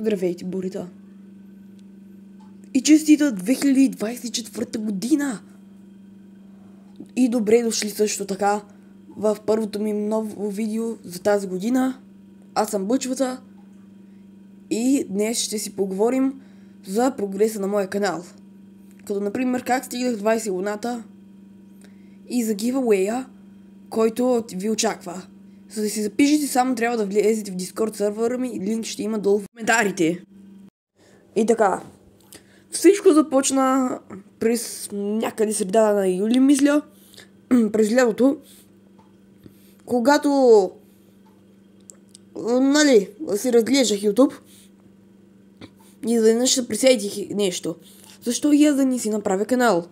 Здравейте, Борита! И честита 2024 година! И добре дошли също така в първото ми ново видео за тази година. Аз съм Бъчвата и днес ще си поговорим за прогреса на моя канал. Като например как стигнах 20 абоната и за giveaway-а, който ви очаква. За да си запишете, само трябва да влезете в Discord сервера ми, линк ще има долу в коментарите. И така, всичко започна през някъде средата на юли, мисля, през лятото, когато си разглеждах YouTube и изведнъж се присетих нещо. Защо и аз да не си направя канал?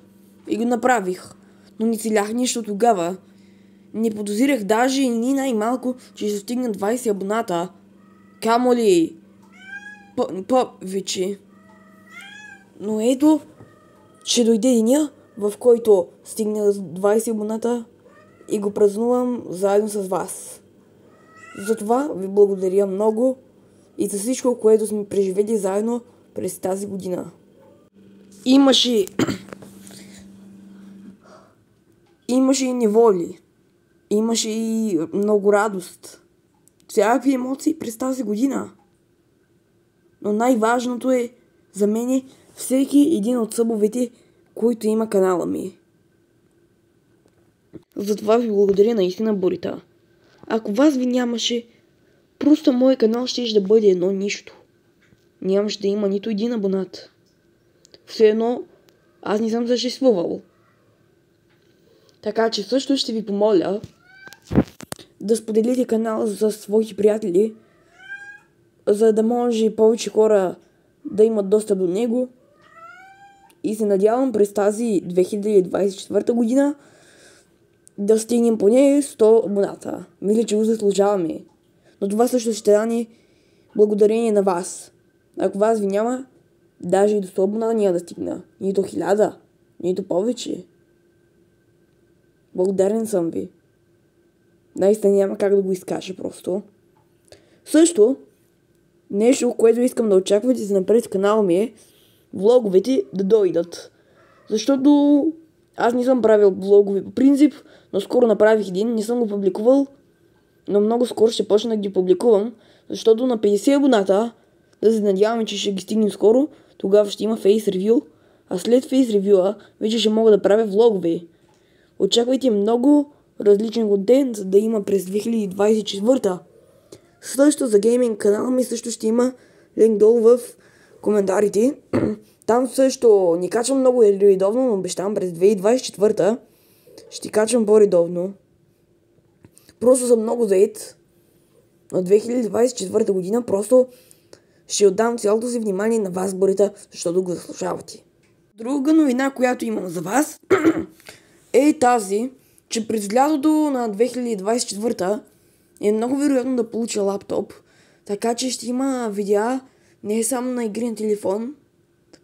И го направих, но не целях нищо тогава. Не подозирах даже ни най-малко, че ще стигна 20 абоната. Камо ли повече. Но ето, ще дойде деня, в който стигна 20 абоната и го празнувам заедно с вас. Затова ви благодаря много и за всичко, което сме преживели заедно през тази година. Имаше и неволи. Имаше и много радост. Всякакви емоции през тази година. Но най-важното е за мен всеки един от събовете, които има канала ми. Затова ви благодаря наистина, Борита. Ако вас ви нямаше, просто мой канал ще да бъде едно нищо. Нямаше да има нито един абонат. Все едно, аз не съм съществувал. Така че също ще ви помоля да споделите канала за своите приятели, за да може повече хора да имат достъп до него. И се надявам през тази 2024 година да стигнем поне 100 абоната. Мисля, че го заслужаваме. Но това също ще стане благодарение на вас. Ако вас ви няма, даже и до 100 абоната няма да стигна. Нито 1000, нито повече. Благодарен съм ви. Наистина няма как да го изкажа просто. Също, нещо, което искам да очаквате за напред в канала ми е влоговете да дойдат. Защото аз не съм правил влогове по принцип, но скоро направих един, не съм го публикувал, но много скоро ще почна да ги публикувам, защото на 50 абоната, да се надяваме, че ще ги стигнем скоро, тогава ще има Face Review, а след Face Review вече ще мога да правя влогове. Очаквайте много различен контент да има през 2024. Също за гейминг канала ми също ще има линк долу в коментарите. Там също не качвам много редовно, но обещавам през 2024 ще качвам по-редовно. Просто съм много заед на 2024 година. Просто ще отдам цялото си внимание на вас, Борита, защото го заслужавате. Друга новина, която имам за вас е тази, че през лятото на 2024 е много вероятно да получа лаптоп, така че ще има видеа не само на игри на телефон,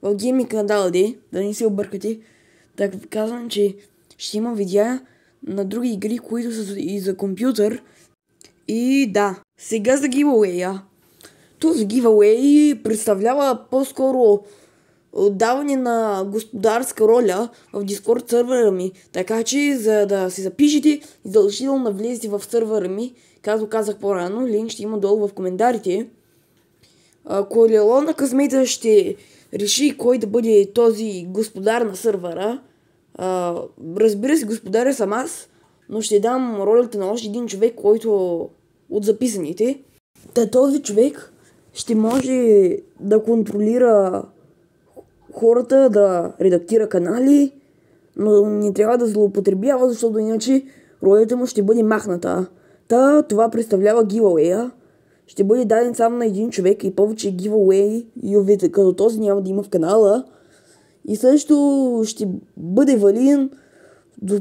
в гейминг канала, да не се объркате. Така ви казвам, че ще има видеа на други игри, които са и за компютър. И да, сега за giveaway-а. Този giveaway представлява по-скоро отдаване на господарска роля в Discord сервера ми. Така че, за да се запишете, задължително влезете в сервера ми. Както казах по-рано, линк ще има долу в коментарите. Колело на късмета ще реши кой да бъде този господар на сервера. Разбира се, господаря съм аз, но ще дам ролята на още един човек, който от записаните. Този човек ще може да контролира хората, да редактира канали, но не трябва да злоупотребява, защото иначе ролята му ще бъде махната. Това представлява giveaway-а. Ще бъде даден само на един човек и повече giveaway като този няма да има в канала. И също ще бъде валиден до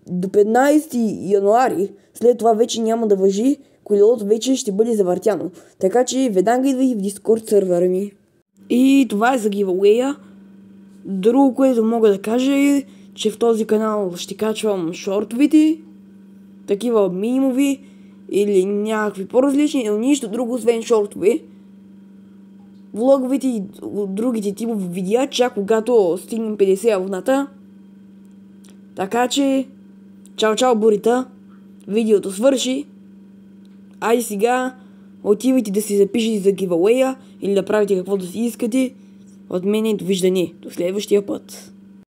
15 януари. След това вече няма да важи, колелото вече ще бъде завъртяно. Така че веднага идвай в Discord сервера ми. И това е за giveaway-а. Друго, което мога да кажа е, че в този канал ще качвам шортовете, такива минимови или някакви по-различни, но нищо друго освен шортове. влоговете и другите типови видеа, чак когато стигнем 50 абоната. Така че, чао Борита, видеото свърши. Айде сега отивайте да си запишете за giveaway или да правите каквото си искате. От мен е довиждане. До следващия път.